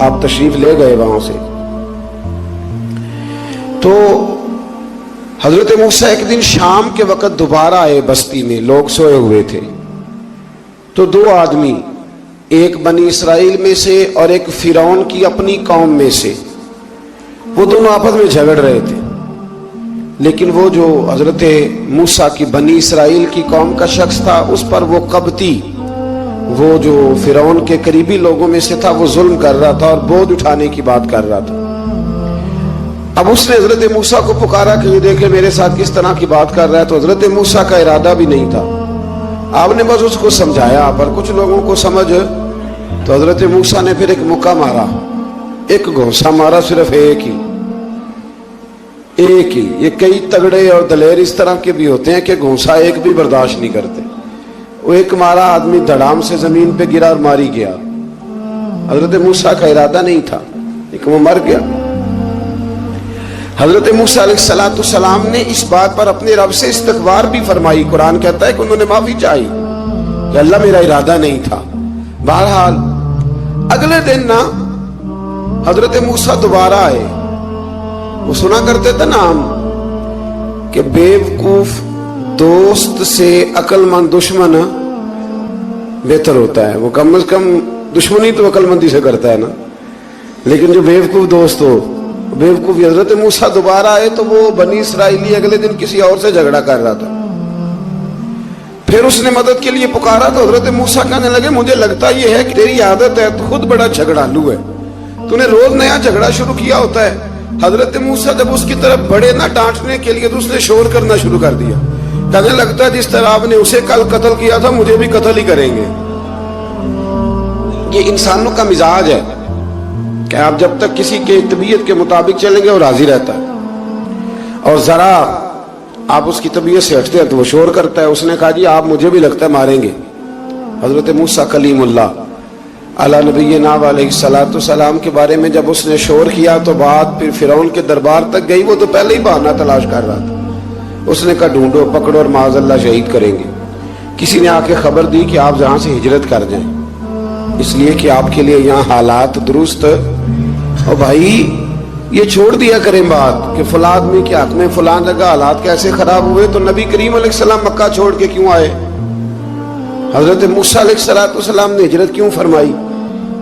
آپ تشریف لے گئے وہاں سے. تو حضرت موسیٰ ایک دن شام کے وقت دوبارہ آئے بستی میں، لوگ سوئے ہوئے تھے. تو دو آدمی، ایک بنی اسرائیل میں سے اور ایک فرعون کی اپنی قوم میں سے، وہ دونوں آپس میں جھگڑ رہے تھے. لیکن وہ جو حضرت موسیٰ کی بنی اسرائیل کی قوم کا شخص تھا، اس پر وہ قبطی، وہ جو فرعون کے قریبی لوگوں میں سے تھا، وہ ظلم کر رہا تھا اور بودھ اٹھانے کی بات کر رہا تھا. اب اس نے حضرت موسیٰ کو پکارا کہ یہ دیکھے میرے ساتھ کس طرح کی بات کر رہا ہے. تو حضرت موسیٰ کا ارادہ بھی نہیں تھا، آپ نے بس اس کو سمجھایا. پر کچھ لوگوں کو سمجھ، تو حضرت موسیٰ نے پھر ایک مکہ مارا، ایک گھونسا مارا، صرف ایک ہی. یہ کئی تگڑے اور دلیر اس طرح کے بھی ہوتے ہیں کہ گھونسا ایک بھی برداشت نہیں کرتے. وہ ایک مارا، آدمی دھڑام سے زمین پہ گرا اور ماری گیا. حضرت موسیٰ کا ارادہ نہیں تھا لیکن وہ مر گیا. حضرت موسیٰ علیہ السلام نے اس بات پر اپنے رب سے استغفار بھی فرمائی. قرآن کہتا ہے کہ انہوں نے معافی چاہی کہ اللہ میرا ارادہ نہیں تھا. بہرحال اگلے دن نا حضرت موسیٰ دوبارہ آئے. وہ سنا کرتے تھے نا ہم کہ بیوقوف دوست سے عقل مند دشمن بہتر ہوتا ہے. وہ کم از کم دشمنی تو عقل مندی سے کرتا ہے نا، لیکن جو بیوقوف دوست ہو بیوقوف. حضرت موسیٰ دوبارہ آئے تو وہ بنی اسرائیلی اگلے دن کسی اور سے جھگڑا کر رہا تھا. پھر اس نے مدد کے لیے پکارا تو حضرت موسیٰ کہنے لگے مجھے لگتا یہ ہے کہ تیری عادت ہے، تو خود بڑا جھگڑالو ہے، تو نے روز نیا جھگڑا شروع کیا ہوتا ہے. حضرت موسیٰ جب اس کی طرف بڑھے نہ ڈانٹنے کے لیے تو اس نے شور کرنا شروع کر دیا. کہنے لگتا ہے جس طرح آپ نے اسے کل قتل کیا تھا مجھے بھی قتل ہی کریں گے. یہ انسانوں کا مزاج ہے کہ آپ جب تک کسی کے طبیعت کے مطابق چلیں گے وہ راضی رہتا ہے، اور ذرا آپ اس کی طبیعت سے ہٹتے ہیں تو وہ شور کرتا ہے. اس نے کہا جی آپ مجھے بھی لگتا ہے ماریں گے. حضرت موسیٰ کلیم اللہ علیہ نبینا علیہ السلام کے بارے میں جب اس نے شور کیا تو بات پھر فرعون کے دربار تک گئی. وہ تو پہلے ہی بہانہ تلاش کر رہا تھا. اس نے کہا ڈھونڈو، پکڑو اور معاذ اللہ شہید کریں گے. کسی نے آ کے خبر دی کہ آپ یہاں سے ہجرت کر جائیں، اس لیے کہ آپ کے لیے یہاں حالات درست. اور بھائی یہ چھوڑ دیا کریں بات کہ فلاں آدمی کے حق میں فلاں جگہ حالات کیسے خراب ہوئے. تو نبی کریم علیہ السلام مکہ چھوڑ کے کیوں آئے؟ حضرت موسیٰ علیہ السلام نے ہجرت کیوں فرمائی؟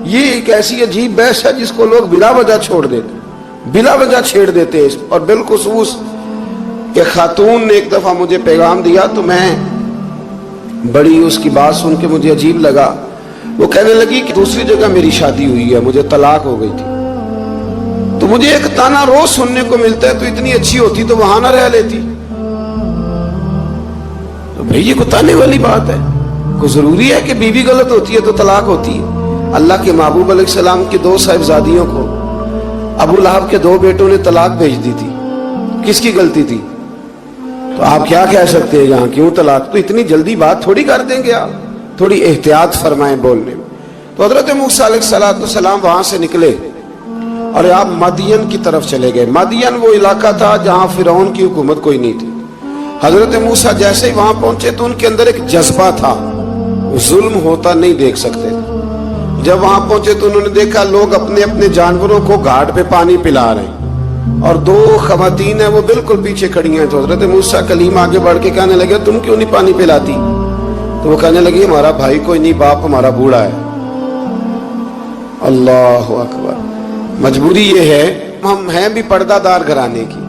یہ ایک ایسی عجیب بحث ہے جس کو لوگ بلا وجہ چھوڑ دیتے، بلا وجہ چھیڑ دیتے. اور بالخصوص کہ خاتون نے ایک دفعہ مجھے پیغام دیا تو میں بڑی اس کی بات سن کے مجھے عجیب لگا. وہ کہنے لگی کہ دوسری جگہ میری شادی ہوئی ہے، مجھے طلاق ہو گئی تھی، تو مجھے ایک تانا روز سننے کو ملتا ہے تو اتنی اچھی ہوتی تو وہاں نہ رہ لیتی. تو بھئی یہ کوئی تانے والی بات ہے؟ کوئی ضروری ہے کہ بیوی غلط ہوتی ہے تو طلاق ہوتی ہے؟ اللہ کے محبوب علیہ السلام کی دو صاحبزادیوں کو ابو لہب کے دو بیٹوں نے طلاق بھیج دی تھی. کس کی غلطی تھی؟ تو آپ کیا کہہ سکتے ہیں یہاں کیوں طلاق؟ تو اتنی جلدی بات تھوڑی کر دیں گے آپ، تھوڑی احتیاط فرمائیں بولنے میں. تو حضرت موسیٰ علیہ السلام وہاں سے نکلے اور آپ مدین کی طرف چلے گئے. مدین وہ علاقہ تھا جہاں فرعون کی حکومت کوئی نہیں تھی. حضرت موسیٰ جیسے ہی وہاں پہنچے تو ان کے اندر ایک جذبہ تھا، ظلم ہوتا نہیں دیکھ سکتے. جب وہاں پہنچے تو انہوں نے دیکھا لوگ اپنے اپنے جانوروں کو گھاٹ پہ پانی پلا رہے ہیں اور دو خواتین ہیں وہ بالکل پیچھے کھڑی ہیں. تو حضرت موسیٰ کلیم آگے بڑھ کے کہنے لگے تم کیوں نہیں پانی پلاتی؟ تو وہ کہنے لگی ہمارا بھائی کوئی نہیں، باپ ہمارا بوڑھا ہے. اللہ اکبر. مجبوری یہ ہے، ہم ہیں بھی پردہ دار گھرانے کی،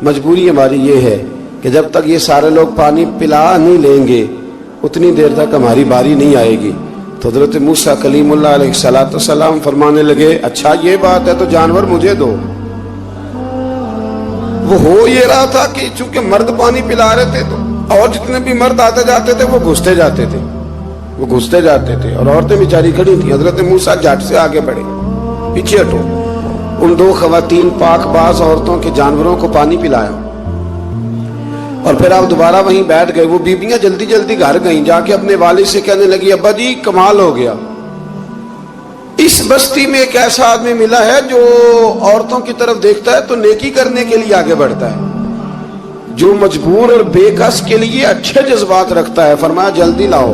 مجبوری ہماری یہ ہے کہ جب تک یہ سارے لوگ پانی پلا نہیں لیں گے اتنی دیر تک ہماری باری نہیں آئے گی. تو حضرت موسیٰ کلیم اللہ علیہ السلام فرمانے لگے اچھا یہ بات ہے تو جانور مجھے دو. وہ ہو یہ رہا تھا کہ چونکہ مرد پانی پلا رہے تھے تو اور جتنے بھی مرد آتے جاتے تھے وہ گھستے جاتے تھے اور عورتیں بیچاری کھڑی تھیں. حضرت موسیٰ جھٹ سے آگے بڑھے، پیچھے ہٹو. ان دو خواتین پاک باز عورتوں کے جانوروں کو پانی پلایا اور پھر آپ دوبارہ وہیں بیٹھ گئے. وہ بیبیاں جلدی جلدی گھر گئیں، جا کے اپنے والد سے کہنے لگی ابا جی کمال ہو گیا، اس بستی میں ایک ایسا آدمی ملا ہے جو عورتوں کی طرف دیکھتا ہے تو نیکی کرنے کے لیے آگے بڑھتا ہے، جو مجبور اور بے کس کے لیے اچھے جذبات رکھتا ہے. فرمایا جلدی لاؤ.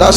10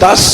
10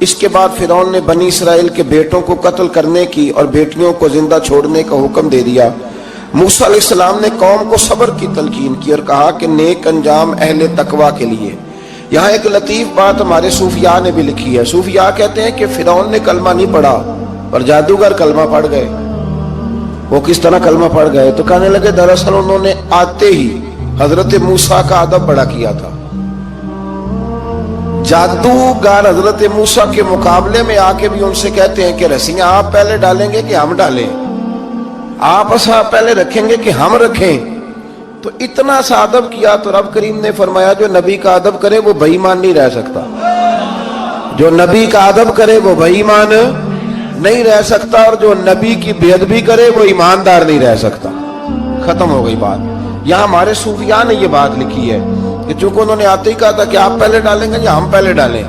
اس کے بعد فرعون نے بنی اسرائیل کے بیٹوں کو قتل کرنے کی اور بیٹیوں کو زندہ چھوڑنے کا حکم دے دیا۔ موسیٰ علیہ السلام نے قوم کو صبر کی تلقین کی اور کہا کہ نیک انجام اہل تقوی کے لیے۔ یہاں ایک لطیف بات ہمارے صوفیاء نے بھی لکھی ہے۔ صوفیاء کہتے ہیں کہ فرعون نے کلمہ نہیں پڑھا اور جادوگر کلمہ پڑھ گئے۔ وہ کس طرح کلمہ پڑھ گئے؟ تو کہنے لگے دراصل انہوں نے آتے ہی حضرت موسیٰ کا ادب بڑا کیا تھا۔ جادوگر حضرت موسیٰ کے مقابلے میں آ کے بھی ان سے کہتے ہیں کہ رسیاں آپ پہلے ڈالیں گے کہ ہم ڈالیں؟ آپ ایسا پہلے رکھیں گے کہ ہم رکھیں؟ تو اتنا سا ادب کیا تو رب کریم نے فرمایا جو نبی کا ادب کرے وہ بے ایمان نہیں رہ سکتا۔ جو نبی کا ادب کرے وہ بے ایمان نہیں رہ سکتا، اور جو نبی کی بے ادبی کرے وہ ایماندار نہیں رہ سکتا۔ ختم ہو گئی بات۔ یہاں ہمارے صوفیاء نے یہ بات لکھی ہے کہ چونکہ انہوں نے آتے ہی کہا تھا کہ آپ پہلے ڈالیں گے یا ہم پہلے ڈالیں،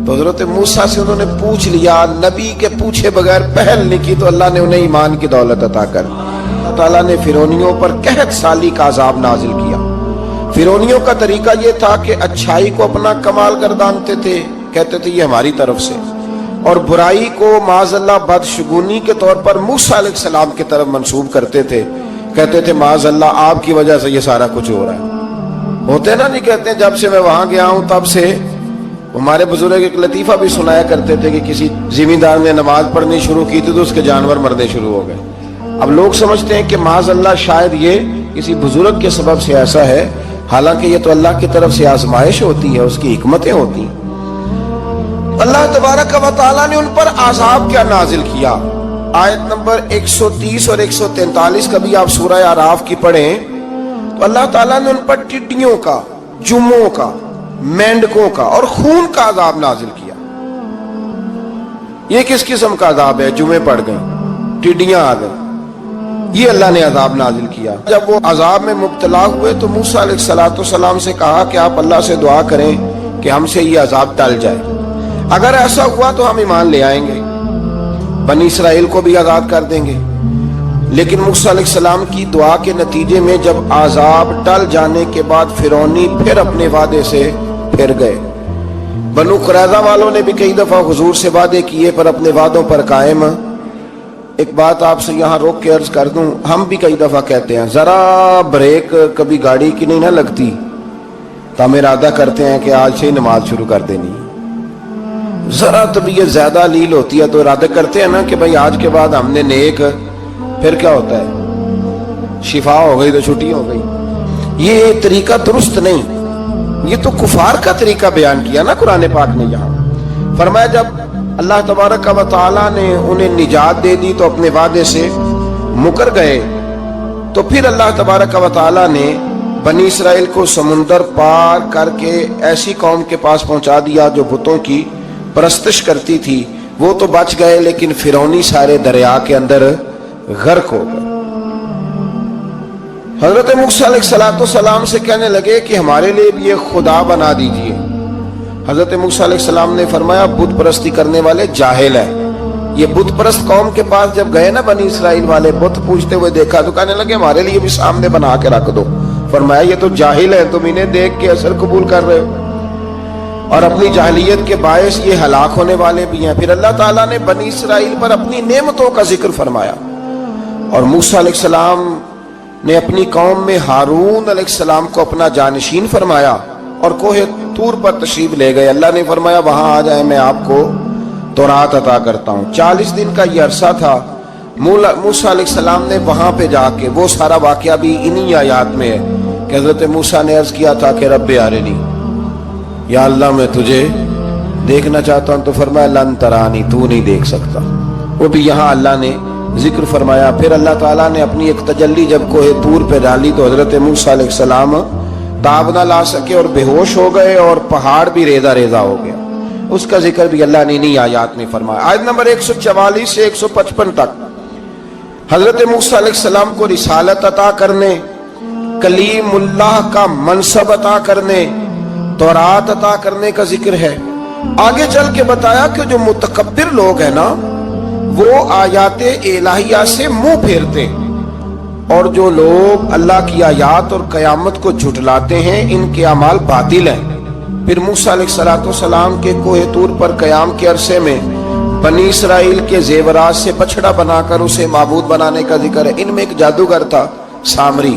تو حضرت موسیٰ سے انہوں نے پوچھ لیا، نبی کے پوچھے بغیر پہل نہیں کی تو اللہ نے انہیں ایمان کی دولت عطا کر دی۔ اللہ تعالیٰ نے فرعونیوں پر قحط سالی کا عذاب نازل کیا۔ فرعونیوں کا طریقہ یہ تھا کہ اچھائی کو اپنا کمال گردانتے تھے، کہتے تھے یہ ہماری طرف سے، اور برائی کو معاذ اللہ بدشگونی کے طور پر موسیٰ علیہ السلام کی طرف منسوب کرتے تھے، کہتے تھے معاذ اللہ آپ کی وجہ سے یہ سارا کچھ ہو رہا ہے۔ ہوتے نا، نہیں کہتے ہیں جب سے میں وہاں گیا ہوں تب سے۔ ہمارے بزرگ ایک لطیفہ بھی سنایا کرتے تھے کہ کسی زمیندار نے نماز پڑھنی شروع کی تھی تو اس کے جانور مرنے شروع ہو گئے۔ اب لوگ سمجھتے ہیں کہ معاذ اللہ شاید یہ کسی بزرگ کے سبب سے ایسا ہے، حالانکہ یہ تو اللہ کی طرف سے آزمائش ہوتی ہے، اس کی حکمتیں ہوتی ہیں۔ اللہ تبارک و تعالیٰ نے ان پر عذاب کیا نازل کیا؟ آیت نمبر 130 اور 143 کا بھی آپ سورہ اعراف کی پڑھیں تو اللہ تعالیٰ نے ان پر ٹڈیوں کا، جموں کا، مینڈکوں کا اور خون کا عذاب نازل کیا۔ یہ کس قسم کا عذاب ہے؟ جمعے پڑ گئیں، ٹڈیاں آ گئیں، یہ اللہ نے عذاب نازل کیا۔ جب وہ عذاب میں مبتلا ہوئے تو موسیٰ علیہ السلام سے کہا کہ آپ اللہ سے دعا کریں کہ ہم سے یہ عذاب ٹل جائے، اگر ایسا ہوا تو ہم ایمان لے آئیں گے، بنی اسرائیل کو بھی آزاد کر دیں گے۔ لیکن موسیٰ علیہ السلام کی دعا کے نتیجے میں جب عذاب ٹل جانے کے بعد فرعونی پھر اپنے وعدے سے پھر گئے۔ بنو قریظہ والوں نے بھی کئی دفعہ حضور سے وعدے کیے پر اپنے وعدوں پر قائم۔ ایک بات آپ سے یہاں روک کے عرض کر دوں، ہم بھی کئی دفعہ کہتے ہیں ذرا بریک کبھی گاڑی کی نہیں نہ لگتی تو ہم ارادہ کرتے ہیں کہ آج سے ہی نماز شروع کر دینی۔ ذرا طبیعت زیادہ لیل ہوتی ہے تو ارادہ کرتے ہیں نا کہ بھائی آج کے بعد ہم نے نیک، پھر کیا ہوتا ہے؟ شفا ہو گئی تو چھٹی ہو گئی۔ یہ طریقہ درست نہیں، یہ تو کفار کا طریقہ بیان کیا نا قرآن پاک نے۔ یہاں فرمایا جب اللہ تبارک و تعالیٰ نے انہیں نجات دے دی تو اپنے وعدے سے مکر گئے، تو پھر اللہ تبارک و تعالیٰ نے بنی اسرائیل کو سمندر پار کر کے ایسی قوم کے پاس پہنچا دیا جو بتوں کی پرستش کرتی تھی۔ وہ تو بچ گئے لیکن فرعونی سارے دریا کے اندر غرق ہو گئے۔ حضرت موسیٰ علیہ السلام سے کہنے لگے کہ ہمارے لیے بھی ایک خدا بنا دیجئے۔ حضرت موسیٰ علیہ السلام نے فرمایا بت پرستی کرنے والے جاہل ہیں۔ یہ بت پرست قوم کے پاس جب گئے نا بنی اسرائیل والے، بت پوجتے ہوئے دیکھا تو کہنے لگے ہمارے لیے بھی سامنے بنا کے رکھ دو۔ فرمایا یہ تو جاہل ہیں، تم انہیں دیکھ کے اثر قبول کر رہے ہو اور اپنی جاہلیت کے باعث یہ ہلاک ہونے والے بھی ہیں۔ پھر اللہ تعالیٰ نے بنی اسرائیل پر اپنی نعمتوں کا ذکر فرمایا، اور موسیٰ علیہ السلام نے اپنی قوم میں ہارون علیہ السلام کو اپنا جانشین فرمایا اور کوہ طور پر تشریف لے گئے۔ اللہ نے فرمایا وہاں آ جائیں، میں آپ کو تورات عطا کرتا ہوں۔ 40 دن کا یہ عرصہ تھا۔ موسیٰ علیہ السلام نے وہاں پہ جا کے، وہ سارا واقعہ بھی انہی آیات میں ہے کہ حضرت موسیٰ نے عرض کیا تھا کہ رب ارنی، یا اللہ میں تجھے دیکھنا چاہتا ہوں، تو فرمایا لن ترانی، تو نہیں دیکھ سکتا۔ وہ بھی یہاں اللہ نے ذکر فرمایا۔ پھر اللہ تعالیٰ نے اپنی ایک تجلی جب کوہ طور پہ ڈالی تو حضرت موسیٰ علیہ السلام تاب نہ لا سکے اور بے ہوش ہو گئے، اور پہاڑ بھی ریزہ ریزہ ہو گیا۔ اس کا ذکر بھی اللہ نے انہی آیات میں فرمایا۔ آیت نمبر 144 سے 155 تک حضرت موسیٰ علیہ السلام کو رسالت عطا کرنے، کلیم اللہ کا منصب عطا کرنے، تورات عطا کرنے کا ذکر ہے۔ آگے چل کے بتایا کہ جو متکبر لوگ ہیں نا وہ آیات الہیہ سے منہ پھیرتے، اور جو لوگ اللہ کی آیات اور قیامت کو جھٹلاتے ہیں ان کے اعمال باطل ہیں۔ پھر موسیٰ علیہ السلام کے کوہ طور پر قیام کے عرصے میں بنی اسرائیل کے زیورات سے بچڑا بنا کر اسے معبود بنانے کا ذکر ہے۔ ان میں ایک جادوگر تھا سامری،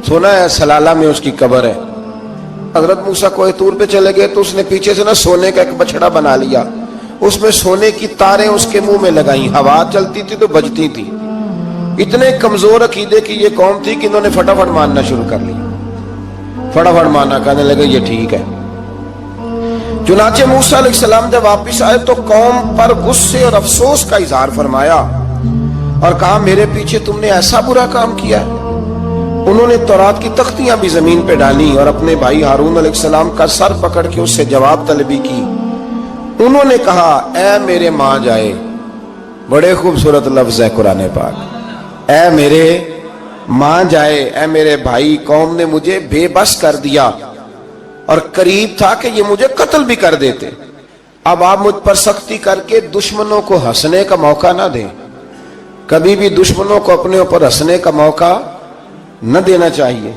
سنا ہے سلالہ میں اس کی قبر ہے۔ حضرت موسیٰ کوہ طور پہ چلے گئے تو اس نے پیچھے سے سونے کا ایک بچڑا بنا لیا، اس میں سونے کی تاریں اس کے منہ میں لگائیں، ہوا چلتی تھی تو بجتی تھی۔ اتنے کمزور عقیدے کی یہ قوم تھی کہ انہوں نے فٹافٹ ماننا شروع کر لیا، فٹافٹ ماننا، کہنے لگے یہ ٹھیک ہے۔ چنانچہ موسیٰ علیہ السلام جب واپس آئے تو قوم پر غصے اور افسوس کا اظہار فرمایا اور کہا میرے پیچھے تم نے ایسا برا کام کیا ہے۔ انہوں نے تورات کی تختیاں بھی زمین پہ ڈالی اور اپنے بھائی ہارون علیہ السلام کا سر پکڑ کے اس سے جواب طلبی کی۔ انہوں نے کہا اے میرے ماں جائے، بڑے خوبصورت لفظ ہے قرآن پاک، اے میرے ماں جائے، اے میرے بھائی، قوم نے مجھے بے بس کر دیا اور قریب تھا کہ یہ مجھے قتل بھی کر دیتے۔ اب آپ مجھ پر سختی کر کے دشمنوں کو ہنسنے کا موقع نہ دیں، کبھی بھی دشمنوں کو اپنے اوپر ہنسنے کا موقع نہ دینا چاہیے۔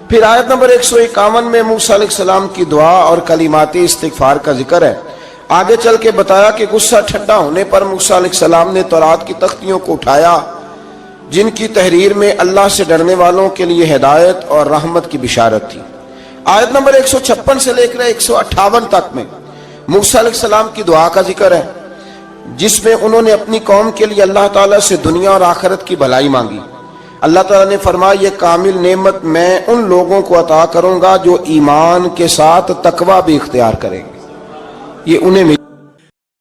پھر آیت نمبر 151 میں موسیٰ علیہ السلام کی دعا اور کلمات استغفار کا ذکر ہے۔ آگے چل کے بتایا کہ غصہ ٹھنڈا ہونے پر موسیٰ علیہ السلام نے تورات کی تختیوں کو اٹھایا جن کی تحریر میں اللہ سے ڈرنے والوں کے لیے ہدایت اور رحمت کی بشارت تھی۔ آیت نمبر 156 سے لے کر 158 تک میں موسیٰ علیہ السلام کی دعا کا ذکر ہے، جس میں انہوں نے اپنی قوم کے لیے اللہ تعالیٰ سے دنیا اور آخرت کی بھلائی مانگی۔ اللہ تعالیٰ نے فرمایا یہ کامل نعمت میں ان لوگوں کو عطا کروں گا جو ایمان کے ساتھ تقوی بھی اختیار کریں گے، یہ انہیں